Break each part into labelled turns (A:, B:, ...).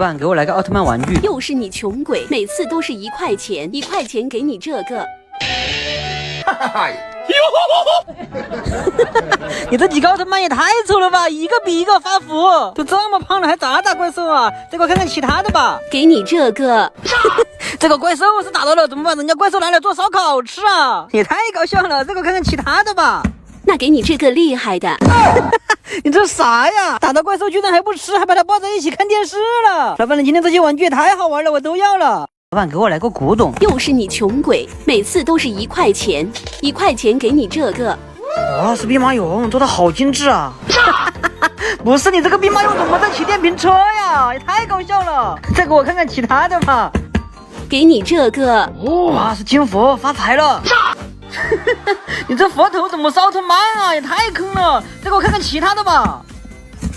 A: 老板，给我来个奥特曼玩具。
B: 又是你穷鬼，每次都是1块钱，1块钱给你这个。
C: 哈哈哈！
A: 你这几个奥特曼也太丑了吧，一个比一个发福，都这么胖了还咋打怪兽啊？再给我看看其他的吧。
B: 给你这个。
A: 这个怪兽是打到了，怎么办？人家怪兽来了做烧烤吃啊，也太搞笑了。再给我看看其他的吧。
B: 那给你这个厉害的。
A: 你这啥呀？打到怪兽居然还不吃，还把它抱在一起看电视了。老板，你今天这些玩具也太好玩了，我都要了。老板，给我来个古董。
B: 又是你穷鬼，每次都是1块钱，1块钱给你这个。
A: 哇，是兵马俑，做的好精致啊！不是，你这个兵马俑怎么在骑电瓶车呀？也太搞笑了。再给我看看其他的吧。
B: 给你这个。
A: 哇，是金佛，发财了。你这佛头怎么是奥特曼啊？也太坑了。再给我看看其他的吧。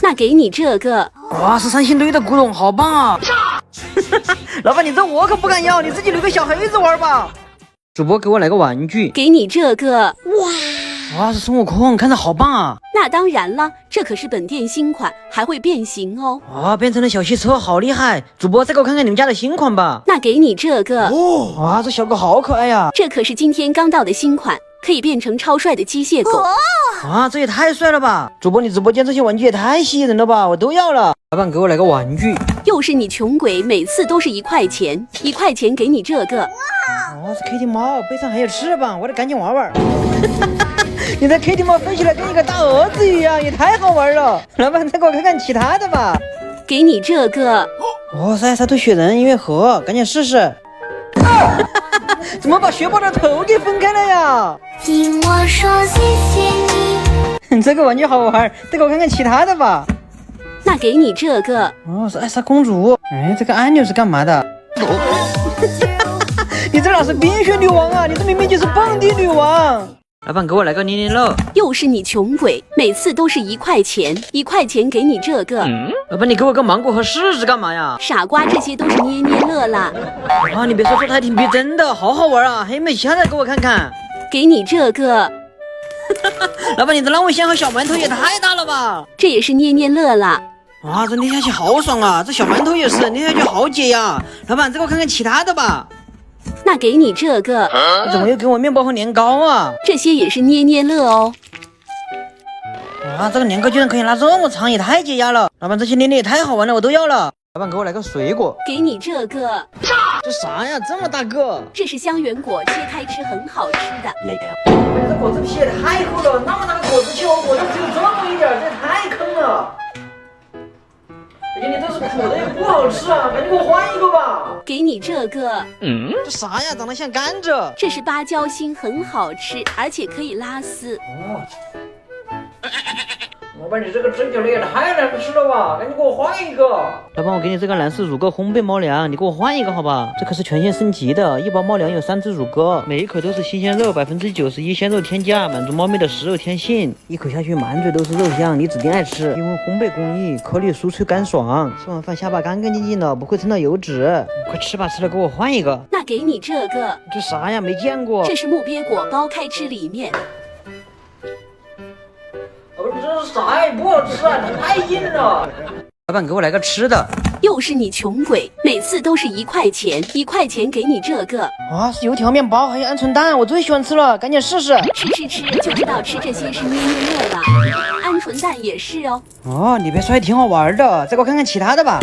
B: 那给你这个。
A: 哇，是三星堆的古董，好棒啊！老板，你这我可不敢要，你自己留个小黑子玩吧。主播，给我来个玩具。
B: 给你这个。
A: 哇，是孙悟空，看着好棒啊！
B: 那当然了，这可是本店新款，还会变形哦。
A: 哇，变成了小汽车，好厉害！主播，再给我看看你们家的新款吧。
B: 那给你这个。
A: 哇，这小狗好可爱呀！
B: 这可是今天刚到的新款，可以变成超帅的机械狗。
A: 哇，这也太帅了吧！主播，你直播间这些玩具也太吸引人了吧，我都要了。老板，给我来个玩具。
B: 又是你穷鬼，每次都是1块钱，1块钱给你这个。
A: 哇，是 Kitty 猫，背上还有翅膀，我得赶紧玩玩。你的 Kitty 猫飞起来跟一个大蛾子一样，也太好玩了。老板，再给我看看其他的吧。
B: 给你这个。
A: 哇塞，沙土雪人音乐盒，赶紧试试。怎么把雪宝的头给分开了呀？
D: 听我说谢谢
A: 你。这个玩具好玩，再给我看看其他的吧。
B: 那给你这个。
A: 哦，是艾莎公主。哎，这个按钮是干嘛的？你这哪是冰雪女王啊？你这明明就是蹦迪女王。老板，给我来个捏捏乐。
B: 又是你穷鬼，每次都是1块钱，1块钱给你这个。
A: 老板，你给我个芒果和柿子干嘛呀？
B: 傻瓜，这些都是捏捏乐啦。
A: 啊，你别说，做的还挺逼真的，好好玩啊！还有没有其他的给我看看？
B: 给你这个。
A: 老板，你的浪味仙和小馒头也太大了吧？
B: 这也是捏捏乐啦。
A: 哇，这捏下去好爽啊！这小馒头也是捏下去好解压。老板，再给我看看其他的吧。
B: 那给你这个。
A: 你怎么又给我面包和年糕啊？
B: 这些也是捏捏乐哦。
A: 哇，这个年糕居然可以拉这么长，也太解压了。老板，这些捏捏也太好玩了，我都要了。老板，给我来个水果。
B: 给你这个。
A: 这啥呀？这么大个？
B: 这是香橼果，切开吃很好吃的。
A: 你这果子皮也太厚了，那么大个果子球，我这只有这么一点，这也太坑了。而且你这是苦的也不好吃啊，赶紧给我换一个吧。
B: 给你这个。
A: 这啥呀？长得像甘蔗。
B: 这是芭蕉心，很好吃，而且可以拉丝。
A: 老板，你这个蒸饺的也太难吃了吧，赶紧给我换一个。老板，我给你这个蓝氏乳鸽烘焙猫粮，你给我换一个好吧？这可是全线升级的，一包猫粮有3只乳鸽，每一口都是新鲜肉，91%鲜肉添加，满足猫咪的食肉天性，一口下去满嘴都是肉香，你指定爱吃。因为烘焙工艺，颗粒酥脆干爽，吃完饭下巴干干净净的，不会蹭到油脂。快吃吧，吃了给我换一个。
B: 那给你这个。
A: 这啥呀？没见过。
B: 这是木鳖果包，开吃里面。
A: 这是啥呀？不好吃啊，太硬了。老板，给我来个吃的。
B: 又是你穷鬼，每次都是1块钱，1块钱给你这个。
A: 哇，是油条面包，还有鹌鹑蛋，我最喜欢吃了，赶紧试试。
B: 吃就知道吃这些是捏捏乐了。鹌鹑蛋也是哦。
A: 哦，你别说，还挺好玩的。再给我看看其他的吧。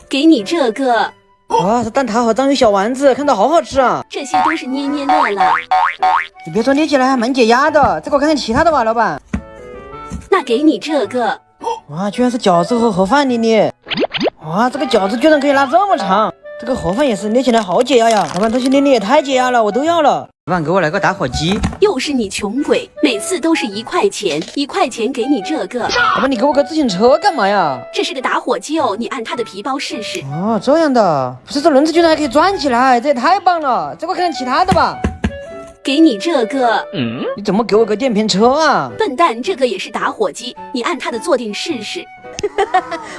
B: 给你这个。
A: 哇，这蛋挞和章鱼小丸子，看着好好吃啊。
B: 这些都是捏捏乐了。
A: 你别说，捏起来还蛮解压的。再给我看看其他的吧，老板。
B: 那给你这个。
A: 哇，居然是饺子和盒饭捏捏。哇，这个饺子居然可以拉这么长，这个盒饭也是捏起来好解压呀。老板，这些捏捏也太解压了，我都要了。老板，给我来个打火机。
B: 又是你穷鬼，每次都是1块钱，1块钱给你这个。
A: 老板，你给我个自行车干嘛呀？
B: 这是个打火机哦，你按它的皮包试试。
A: 哦，这样的，不是，这轮子居然还可以转起来，这也太棒了。再给我看看其他的吧。
B: 给你这个。
A: 你怎么给我个电瓶车啊？
B: 笨蛋，这个也是打火机，你按它的坐垫试试。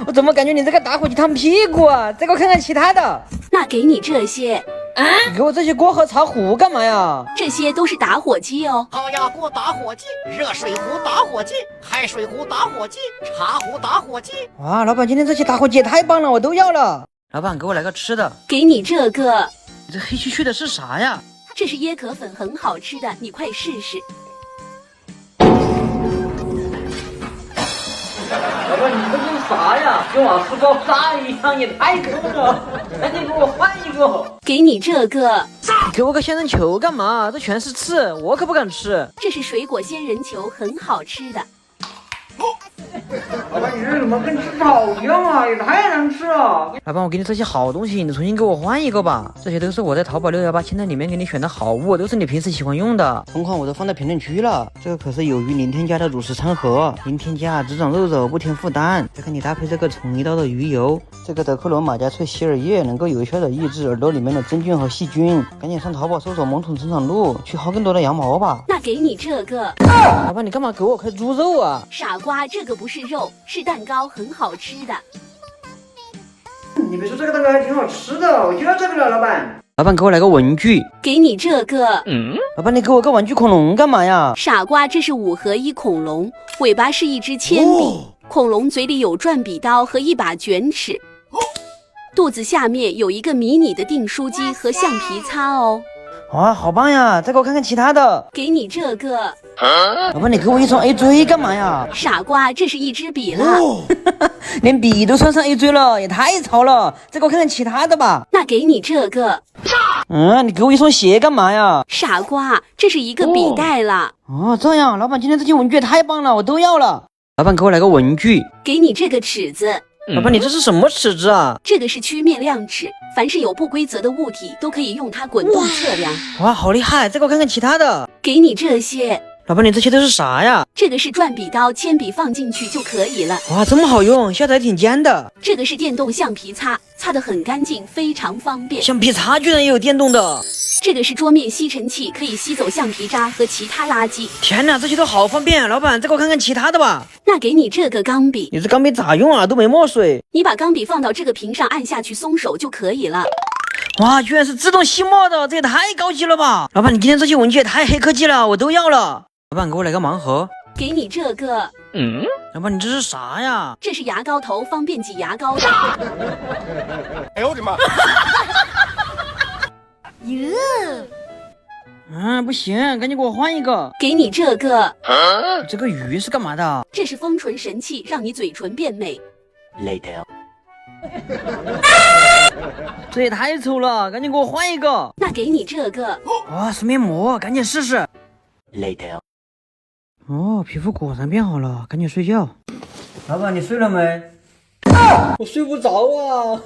A: 我怎么感觉你这个打火机烫屁股啊？再给我看看其他的。
B: 那给你这些。
A: 你给我这些锅和茶壶干嘛呀？
B: 这些都是打火机哦。
E: 高压锅打火机、热水壶打火机、开水壶打火机、茶壶打火机。
A: 哇，老板，今天这些打火机也太棒了，我都要了。老板，给我来个吃的。
B: 给你这个，
A: 你这黑黢黢的是啥呀？
B: 这是椰壳粉，很好吃的，你快试试。
A: 老板，你这是啥呀？跟瓦斯爆炸一样，也太坑了！赶紧给我换一个。
B: 给你这个，
A: 你给我个仙人球干嘛？这全是刺，我可不敢吃。
B: 这是水果仙人球，很好吃的。
A: 老板，你这怎么跟吃草一样啊？也太难吃了！老板，我给你这些好东西，你重新给我换一个吧。这些都是我在淘宝618清单里面给你选的好物，都是你平时喜欢用的。同款我都放在评论区了。这个可是有鱼零添加的乳食餐盒，零添加，只长肉肉，不添负担。再看你搭配这个宠一刀的鱼油，这个德克罗马加翠希尔液能够有效的抑制耳朵里面的真菌和细菌。赶紧上淘宝搜索萌宠成长路，去薅更多的羊毛吧。
B: 那给你这个。
A: 老板，你干嘛给我开猪肉啊？
B: 傻瓜，这个不是肉，是蛋糕，很好吃的。
A: 你别说，这个蛋糕还挺好吃的，我就要这个了，老板。老板，给我来个文具。
B: 给你这个。
A: 老板，你给我个玩具恐龙干嘛呀？
B: 傻瓜，这是5合1恐龙，尾巴是一支铅笔，恐龙嘴里有转笔刀和一把卷尺，肚子下面有一个迷你的订书机和橡皮擦哦。
A: 哇，好棒呀！再给我看看其他的。
B: 给你这个。
A: 老板，你给我一双 A 锥干嘛呀？
B: 傻瓜，这是一支笔了。
A: 连笔都穿上 A 锥了，也太潮了！再给我看看其他的吧。
B: 那给你这个。
A: 你给我一双鞋干嘛呀？
B: 傻瓜，这是一个笔袋了。
A: 哦，这样，老板，今天这些文具也太棒了，我都要了。老板，给我来个文具。
B: 给你这个尺子。
A: 老板，你这是什么尺子啊？
B: 这个是曲面量尺，凡是有不规则的物体都可以用它滚动测量。
A: 哇，好厉害！再给我看看其他的。
B: 给你这些。
A: 老板，你这些都是啥呀？
B: 这个是转笔刀，铅笔放进去就可以了。
A: 哇，这么好用，下载挺尖的。
B: 这个是电动橡皮擦，擦得很干净，非常方便。
A: 橡皮擦居然也有电动的。
B: 这个是桌面吸尘器，可以吸走橡皮渣和其他垃圾。
A: 天哪，这些都好方便！老板，再给我看看其他的吧。
B: 那给你这个钢笔。
A: 你这钢笔咋用啊？都没墨水。
B: 你把钢笔放到这个屏上，按下去松手就可以了。
A: 哇，居然是自动吸墨的，这也太高级了吧！老板，你今天这些文具也太黑科技了，我都要了。老板，给我来个盲盒。
B: 给你这个。
A: 老板，你这是啥呀？
B: 这是牙膏头，方便挤牙膏的。
C: 哎呦我的妈！
A: 不行，赶紧给我换一个。
B: 给你这个。
A: 这个鱼是干嘛的？
B: 这是丰唇神器，让你嘴唇变美。
E: Later。
A: 这也太丑了，赶紧给我换一个。
B: 那给你这个。
A: 哇，是面膜，赶紧试试。
E: Later。
A: 哦，皮肤果然变好了，赶紧睡觉。老板，你睡了没？我睡不着啊。